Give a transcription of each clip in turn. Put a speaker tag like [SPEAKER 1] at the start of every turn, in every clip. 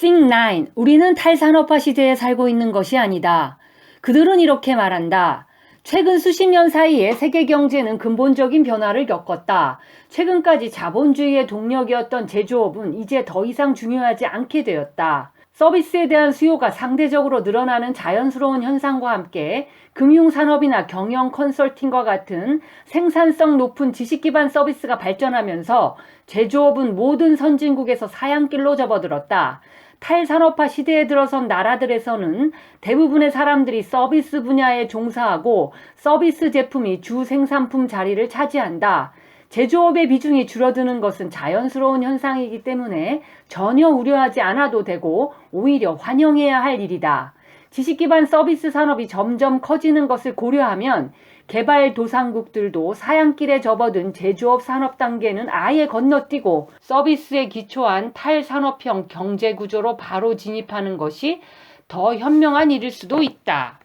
[SPEAKER 1] C9, 우리는 탈산업화 시대에 살고 있는 것이 아니다. 그들은 이렇게 말한다. 최근 수십 년 사이에 세계 경제는 근본적인 변화를 겪었다. 최근까지 자본주의의 동력이었던 제조업은 이제 더 이상 중요하지 않게 되었다. 서비스에 대한 수요가 상대적으로 늘어나는 자연스러운 현상과 함께 금융산업이나 경영 컨설팅과 같은 생산성 높은 지식 기반 서비스가 발전하면서 제조업은 모든 선진국에서 사양길로 접어들었다. 탈산업화 시대에 들어선 나라들에서는 대부분의 사람들이 서비스 분야에 종사하고 서비스 제품이 주 생산품 자리를 차지한다. 제조업의 비중이 줄어드는 것은 자연스러운 현상이기 때문에 전혀 우려하지 않아도 되고 오히려 환영해야 할 일이다. 지식 기반 서비스 산업이 점점 커지는 것을 고려하면 개발도상국들도 사양길에 접어든 제조업 산업 단계는 아예 건너뛰고 서비스에 기초한 탈산업형 경제구조로 바로 진입하는 것이 더 현명한 일일 수도 있다.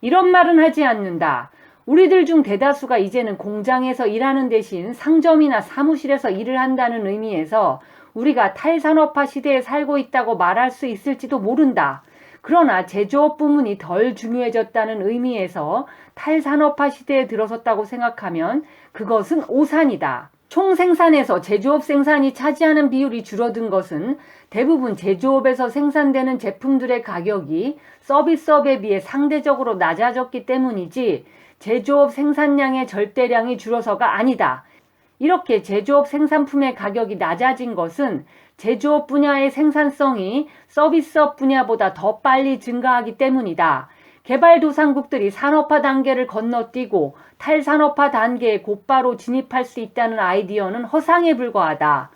[SPEAKER 1] 이런 말은 하지 않는다. 우리들 중 대다수가 이제는 공장에서 일하는 대신 상점이나 사무실에서 일을 한다는 의미에서 우리가 탈산업화 시대에 살고 있다고 말할 수 있을지도 모른다. 그러나 제조업 부문이 덜 중요해졌다는 의미에서 탈산업화 시대에 들어섰다고 생각하면 그것은 오산이다. 총 생산에서 제조업 생산이 차지하는 비율이 줄어든 것은 대부분 제조업에서 생산되는 제품들의 가격이 서비스업에 비해 상대적으로 낮아졌기 때문이지 제조업 생산량의 절대량이 줄어서가 아니다. 이렇게 제조업 생산품의 가격이 낮아진 것은 제조업 분야의 생산성이 서비스업 분야보다 더 빨리 증가하기 때문이다. 개발도상국들이 산업화 단계를 건너뛰고 탈산업화 단계에 곧바로 진입할 수 있다는 아이디어는 허상에 불과하다.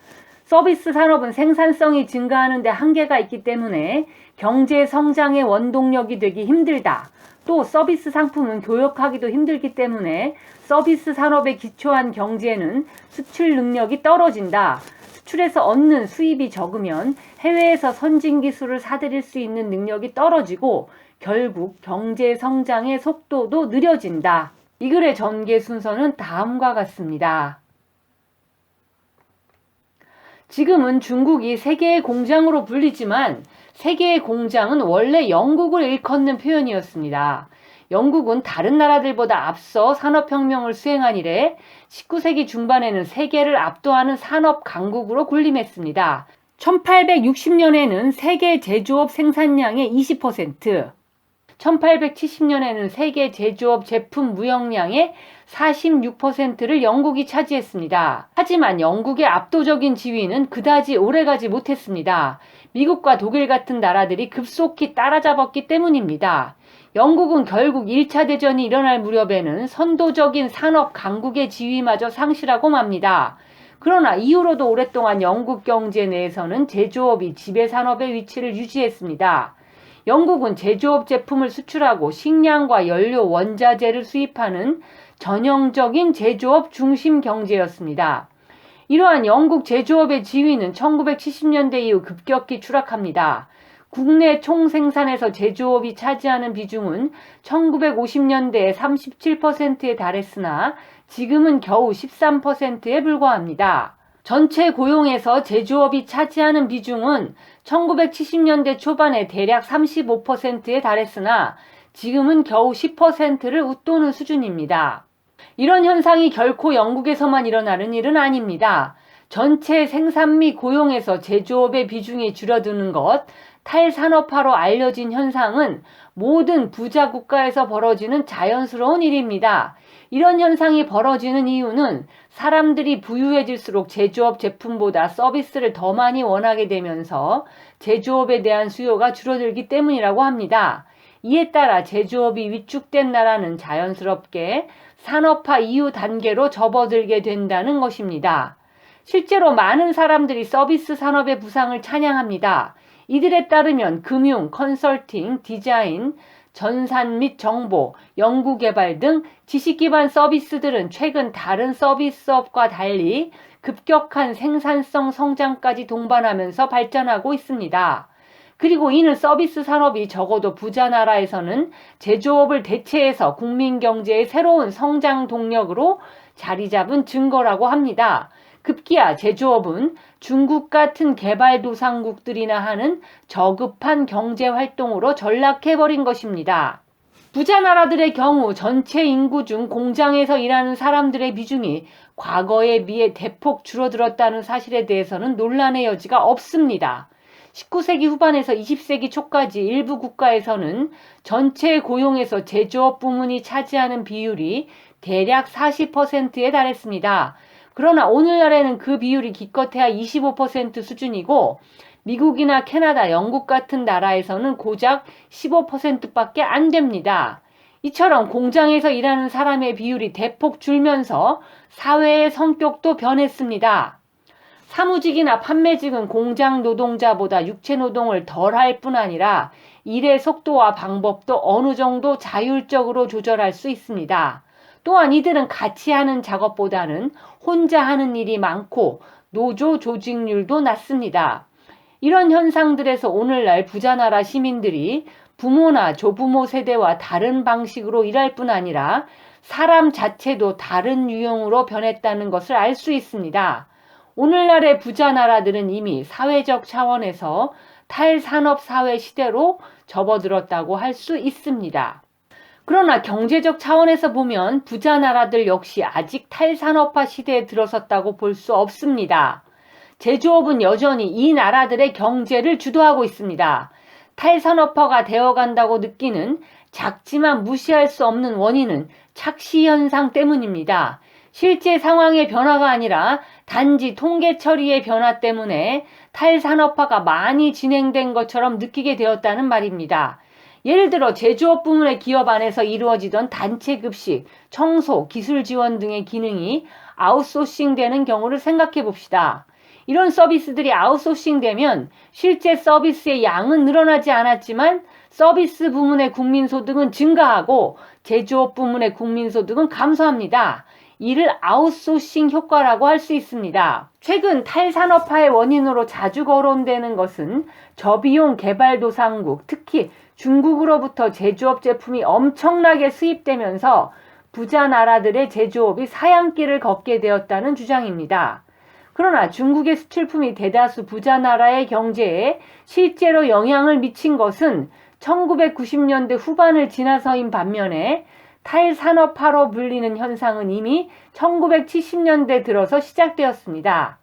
[SPEAKER 1] 서비스 산업은 생산성이 증가하는 데 한계가 있기 때문에 경제 성장의 원동력이 되기 힘들다. 또 서비스 상품은 교역하기도 힘들기 때문에 서비스 산업에 기초한 경제는 수출 능력이 떨어진다. 수출에서 얻는 수입이 적으면 해외에서 선진 기술을 사들일 수 있는 능력이 떨어지고 결국 경제 성장의 속도도 느려진다. 이 글의 전개 순서는 다음과 같습니다. 지금은 중국이 세계의 공장으로 불리지만 세계의 공장은 원래 영국을 일컫는 표현이었습니다. 영국은 다른 나라들보다 앞서 산업혁명을 수행한 이래 19세기 중반에는 세계를 압도하는 산업 강국으로 군림했습니다. 1860년에는 세계 제조업 생산량의 20%, 1870년에는 세계 제조업 제품 무역량의 46%를 영국이 차지했습니다. 하지만 영국의 압도적인 지위는 그다지 오래가지 못했습니다. 미국과 독일 같은 나라들이 급속히 따라잡았기 때문입니다. 영국은 결국 1차 대전이 일어날 무렵에는 선도적인 산업 강국의 지위마저 상실하고 맙니다. 그러나 이후로도 오랫동안 영국 경제 내에서는 제조업이 지배산업의 위치를 유지했습니다. 영국은 제조업 제품을 수출하고 식량과 연료, 원자재를 수입하는 전형적인 제조업 중심 경제였습니다. 이러한 영국 제조업의 지위는 1970년대 이후 급격히 추락합니다. 국내 총생산에서 제조업이 차지하는 비중은 1950년대에 37%에 달했으나 지금은 겨우 13%에 불과합니다. 전체 고용에서 제조업이 차지하는 비중은 1970년대 초반에 대략 35%에 달했으나 지금은 겨우 10%를 웃도는 수준입니다. 이런 현상이 결코 영국에서만 일어나는 일은 아닙니다. 전체 생산 및 고용에서 제조업의 비중이 줄어드는 것, 탈산업화로 알려진 현상은 모든 부자 국가에서 벌어지는 자연스러운 일입니다. 이런 현상이 벌어지는 이유는 사람들이 부유해질수록 제조업 제품보다 서비스를 더 많이 원하게 되면서 제조업에 대한 수요가 줄어들기 때문이라고 합니다. 이에 따라 제조업이 위축된 나라는 자연스럽게 산업화 이후 단계로 접어들게 된다는 것입니다. 실제로 많은 사람들이 서비스 산업의 부상을 찬양합니다. 이들에 따르면 금융, 컨설팅, 디자인, 전산 및 정보, 연구개발 등 지식기반 서비스들은 최근 다른 서비스업과 달리 급격한 생산성 성장까지 동반하면서 발전하고 있습니다. 그리고 이는 서비스 산업이 적어도 부자 나라에서는 제조업을 대체해서 국민 경제의 새로운 성장 동력으로 자리 잡은 증거라고 합니다. 급기야 제조업은 중국 같은 개발도상국들이나 하는 저급한 경제활동으로 전락해버린 것입니다. 부자 나라들의 경우 전체 인구 중 공장에서 일하는 사람들의 비중이 과거에 비해 대폭 줄어들었다는 사실에 대해서는 논란의 여지가 없습니다. 19세기 후반에서 20세기 초까지 일부 국가에서는 전체 고용에서 제조업 부문이 차지하는 비율이 대략 40%에 달했습니다. 그러나 오늘날에는 그 비율이 기껏해야 25% 수준이고 미국이나 캐나다, 영국 같은 나라에서는 고작 15%밖에 안 됩니다. 이처럼 공장에서 일하는 사람의 비율이 대폭 줄면서 사회의 성격도 변했습니다. 사무직이나 판매직은 공장 노동자보다 육체 노동을 덜 할 뿐 아니라 일의 속도와 방법도 어느 정도 자율적으로 조절할 수 있습니다. 또한 이들은 같이 하는 작업보다는 혼자 하는 일이 많고 노조 조직률도 낮습니다. 이런 현상들에서 오늘날 부자나라 시민들이 부모나 조부모 세대와 다른 방식으로 일할 뿐 아니라 사람 자체도 다른 유형으로 변했다는 것을 알 수 있습니다. 오늘날의 부자나라들은 이미 사회적 차원에서 탈산업 사회 시대로 접어들었다고 할 수 있습니다. 그러나 경제적 차원에서 보면 부자나라들 역시 아직 탈산업화 시대에 들어섰다고 볼 수 없습니다. 제조업은 여전히 이 나라들의 경제를 주도하고 있습니다. 탈산업화가 되어간다고 느끼는 작지만 무시할 수 없는 원인은 착시 현상 때문입니다. 실제 상황의 변화가 아니라 단지 통계 처리의 변화 때문에 탈산업화가 많이 진행된 것처럼 느끼게 되었다는 말입니다. 예를 들어 제조업 부문의 기업 안에서 이루어지던 단체 급식, 청소, 기술 지원 등의 기능이 아웃소싱 되는 경우를 생각해 봅시다. 이런 서비스들이 아웃소싱 되면 실제 서비스의 양은 늘어나지 않았지만 서비스 부문의 국민소득은 증가하고 제조업 부문의 국민소득은 감소합니다. 이를 아웃소싱 효과라고 할 수 있습니다. 최근 탈산업화의 원인으로 자주 거론되는 것은 저비용 개발도상국, 특히 중국으로부터 제조업 제품이 엄청나게 수입되면서 부자 나라들의 제조업이 사양길을 걷게 되었다는 주장입니다. 그러나 중국의 수출품이 대다수 부자 나라의 경제에 실제로 영향을 미친 것은 1990년대 후반을 지나서인 반면에 탈산업화로 불리는 현상은 이미 1970년대 들어서 시작되었습니다.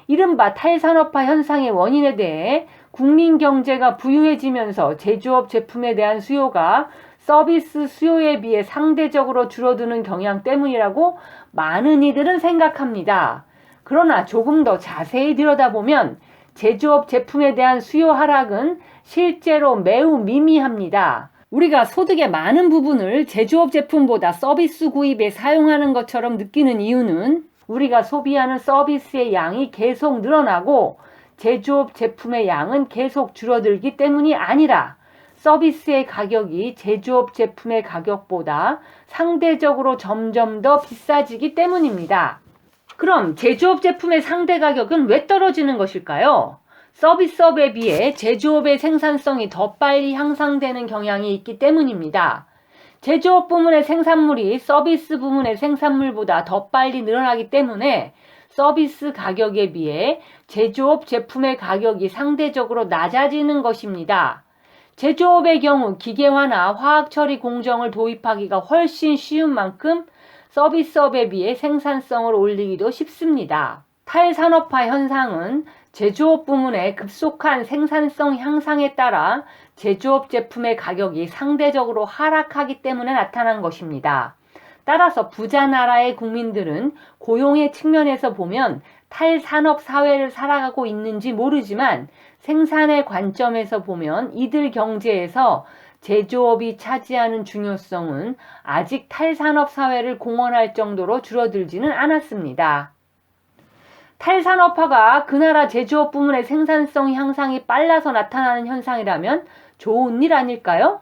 [SPEAKER 1] 이른바 탈산업화 현상의 원인에 대해 국민 경제가 부유해지면서 제조업 제품에 대한 수요가 서비스 수요에 비해 상대적으로 줄어드는 경향 때문이라고 많은 이들은 생각합니다. 그러나 조금 더 자세히 들여다보면 제조업 제품에 대한 수요 하락은 실제로 매우 미미합니다. 우리가 소득의 많은 부분을 제조업 제품보다 서비스 구입에 사용하는 것처럼 느끼는 이유는 우리가 소비하는 서비스의 양이 계속 늘어나고 제조업 제품의 양은 계속 줄어들기 때문이 아니라 서비스의 가격이 제조업 제품의 가격보다 상대적으로 점점 더 비싸지기 때문입니다. 그럼 제조업 제품의 상대 가격은 왜 떨어지는 것일까요? 서비스업에 비해 제조업의 생산성이 더 빨리 향상되는 경향이 있기 때문입니다. 제조업 부문의 생산물이 서비스 부문의 생산물보다 더 빨리 늘어나기 때문에 서비스 가격에 비해 제조업 제품의 가격이 상대적으로 낮아지는 것입니다. 제조업의 경우 기계화나 화학처리 공정을 도입하기가 훨씬 쉬운 만큼 서비스업에 비해 생산성을 올리기도 쉽습니다. 탈산업화 현상은 제조업 부문의 급속한 생산성 향상에 따라 제조업 제품의 가격이 상대적으로 하락하기 때문에 나타난 것입니다. 따라서 부자 나라의 국민들은 고용의 측면에서 보면 탈산업 사회를 살아가고 있는지 모르지만 생산의 관점에서 보면 이들 경제에서 제조업이 차지하는 중요성은 아직 탈산업 사회를 공언할 정도로 줄어들지는 않았습니다. 탈산업화가 그 나라 제조업 부문의 생산성 향상이 빨라서 나타나는 현상이라면 좋은 일 아닐까요?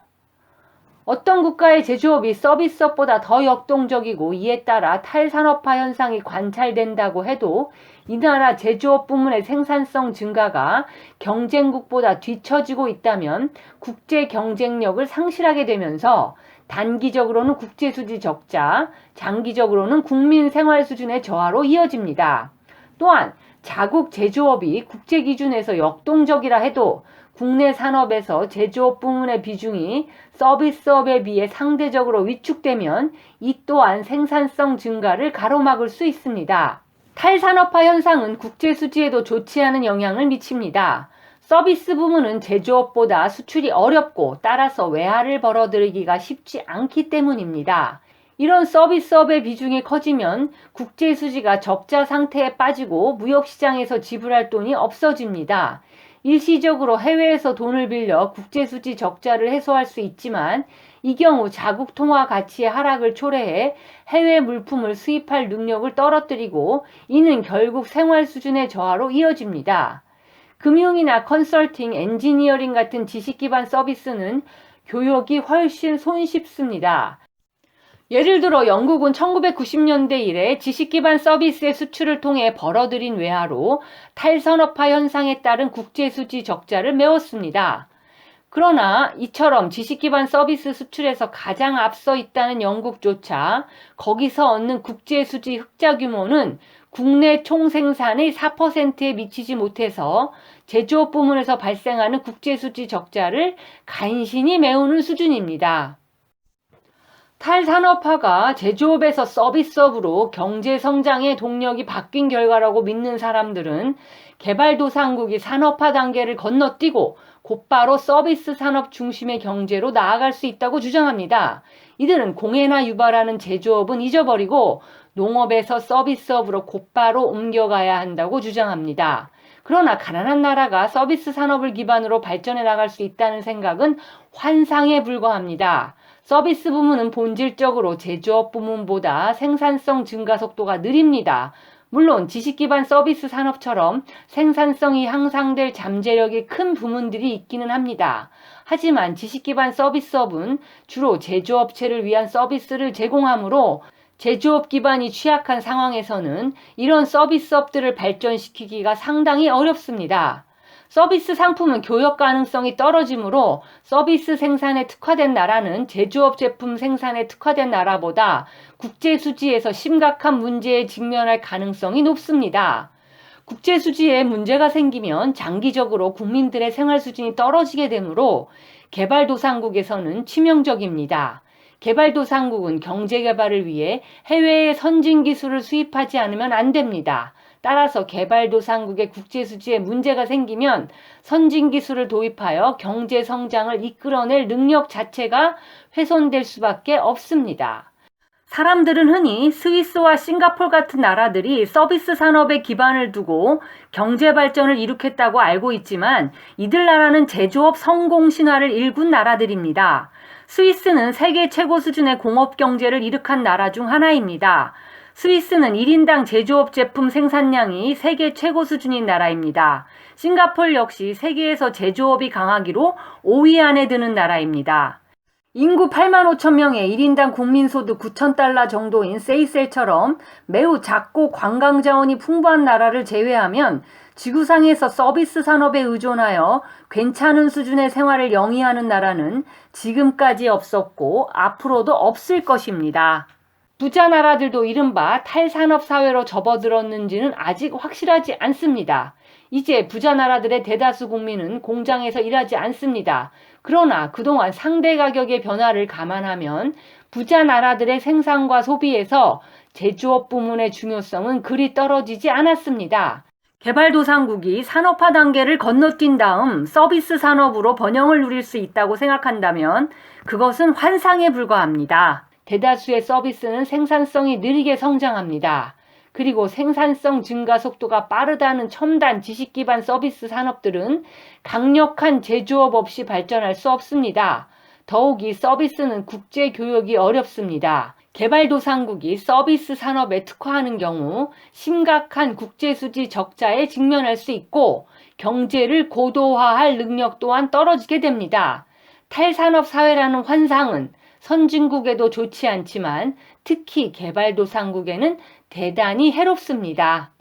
[SPEAKER 1] 어떤 국가의 제조업이 서비스업보다 더 역동적이고 이에 따라 탈산업화 현상이 관찰된다고 해도 이 나라 제조업 부문의 생산성 증가가 경쟁국보다 뒤처지고 있다면 국제 경쟁력을 상실하게 되면서 단기적으로는 국제 수지 적자, 장기적으로는 국민 생활 수준의 저하로 이어집니다. 또한 자국 제조업이 국제 기준에서 역동적이라 해도 국내 산업에서 제조업 부문의 비중이 서비스업에 비해 상대적으로 위축되면 이 또한 생산성 증가를 가로막을 수 있습니다. 탈산업화 현상은 국제 수지에도 좋지 않은 영향을 미칩니다. 서비스 부문은 제조업보다 수출이 어렵고 따라서 외화를 벌어들이기가 쉽지 않기 때문입니다. 이런 서비스업의 비중이 커지면 국제 수지가 적자 상태에 빠지고 무역시장에서 지불할 돈이 없어집니다. 일시적으로 해외에서 돈을 빌려 국제수지 적자를 해소할 수 있지만 이 경우 자국 통화 가치의 하락을 초래해 해외 물품을 수입할 능력을 떨어뜨리고 이는 결국 생활 수준의 저하로 이어집니다. 금융이나 컨설팅, 엔지니어링 같은 지식 기반 서비스는 교역이 훨씬 손쉽습니다. 예를 들어 영국은 1990년대 이래 지식 기반 서비스의 수출을 통해 벌어들인 외화로 탈산업화 현상에 따른 국제수지 적자를 메웠습니다. 그러나 이처럼 지식 기반 서비스 수출에서 가장 앞서 있다는 영국조차 거기서 얻는 국제수지 흑자 규모는 국내 총생산의 4%에 미치지 못해서 제조업 부문에서 발생하는 국제수지 적자를 간신히 메우는 수준입니다. 탈산업화가 제조업에서 서비스업으로 경제 성장의 동력이 바뀐 결과라고 믿는 사람들은 개발도상국이 산업화 단계를 건너뛰고 곧바로 서비스 산업 중심의 경제로 나아갈 수 있다고 주장합니다. 이들은 공해나 유발하는 제조업은 잊어버리고 농업에서 서비스업으로 곧바로 옮겨가야 한다고 주장합니다. 그러나 가난한 나라가 서비스 산업을 기반으로 발전해 나갈 수 있다는 생각은 환상에 불과합니다. 서비스 부문은 본질적으로 제조업 부문보다 생산성 증가 속도가 느립니다. 물론 지식 기반 서비스 산업처럼 생산성이 향상될 잠재력이 큰 부문들이 있기는 합니다. 하지만 지식 기반 서비스업은 주로 제조업체를 위한 서비스를 제공하므로 제조업 기반이 취약한 상황에서는 이런 서비스업들을 발전시키기가 상당히 어렵습니다. 서비스 상품은 교역 가능성이 떨어지므로 서비스 생산에 특화된 나라는 제조업 제품 생산에 특화된 나라보다 국제 수지에서 심각한 문제에 직면할 가능성이 높습니다. 국제 수지에 문제가 생기면 장기적으로 국민들의 생활 수준이 떨어지게 되므로 개발도상국에서는 치명적입니다. 개발도상국은 경제개발을 위해 해외의 선진 기술을 수입하지 않으면 안 됩니다. 따라서 개발도상국의 국제수지에 문제가 생기면 선진 기술을 도입하여 경제 성장을 이끌어낼 능력 자체가 훼손될 수밖에 없습니다. 사람들은 흔히 스위스와 싱가포르 같은 나라들이 서비스 산업에 기반을 두고 경제 발전을 이룩했다고 알고 있지만 이들 나라는 제조업 성공 신화를 일군 나라들입니다. 스위스는 세계 최고 수준의 공업 경제를 이룩한 나라 중 하나입니다. 스위스는 1인당 제조업 제품 생산량이 세계 최고 수준인 나라입니다. 싱가포르 역시 세계에서 제조업이 강하기로 5위 안에 드는 나라입니다. 인구 8만 5천 명의 1인당 국민소득 9,000달러 정도인 세이셀처럼 매우 작고 관광자원이 풍부한 나라를 제외하면 지구상에서 서비스 산업에 의존하여 괜찮은 수준의 생활을 영위하는 나라는 지금까지 없었고 앞으로도 없을 것입니다. 부자 나라들도 이른바 탈산업 사회로 접어들었는지는 아직 확실하지 않습니다. 이제 부자 나라들의 대다수 국민은 공장에서 일하지 않습니다. 그러나 그동안 상대 가격의 변화를 감안하면 부자 나라들의 생산과 소비에서 제조업 부문의 중요성은 그리 떨어지지 않았습니다. 개발도상국이 산업화 단계를 건너뛴 다음 서비스 산업으로 번영을 누릴 수 있다고 생각한다면 그것은 환상에 불과합니다. 대다수의 서비스는 생산성이 느리게 성장합니다. 그리고 생산성 증가 속도가 빠르다는 첨단 지식 기반 서비스 산업들은 강력한 제조업 없이 발전할 수 없습니다. 더욱이 서비스는 국제 교역이 어렵습니다. 개발도상국이 서비스 산업에 특화하는 경우 심각한 국제수지 적자에 직면할 수 있고 경제를 고도화할 능력 또한 떨어지게 됩니다. 탈산업 사회라는 환상은 선진국에도 좋지 않지만 특히 개발도상국에는 대단히 해롭습니다.